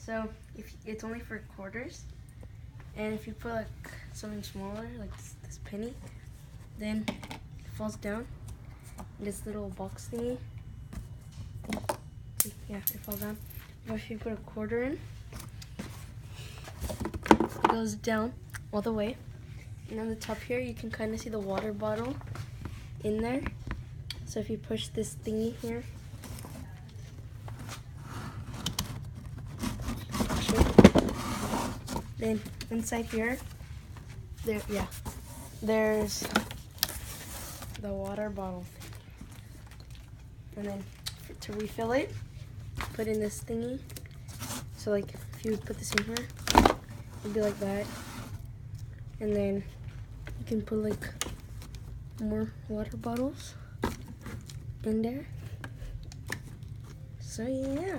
So if it's only for quarters, and if you put like something smaller, like this penny, then it falls down in this little box thingy. Yeah, it falls down. But if you put a quarter in, it goes down all the way. And on the top here, you can kind of see the water bottle in there. So if you push this thingy here, then inside here, there's the water bottle. And then to refill it, put in this thingy. So like if you put this in here, it'd be like that. And then you can put like more water bottles in there. So yeah.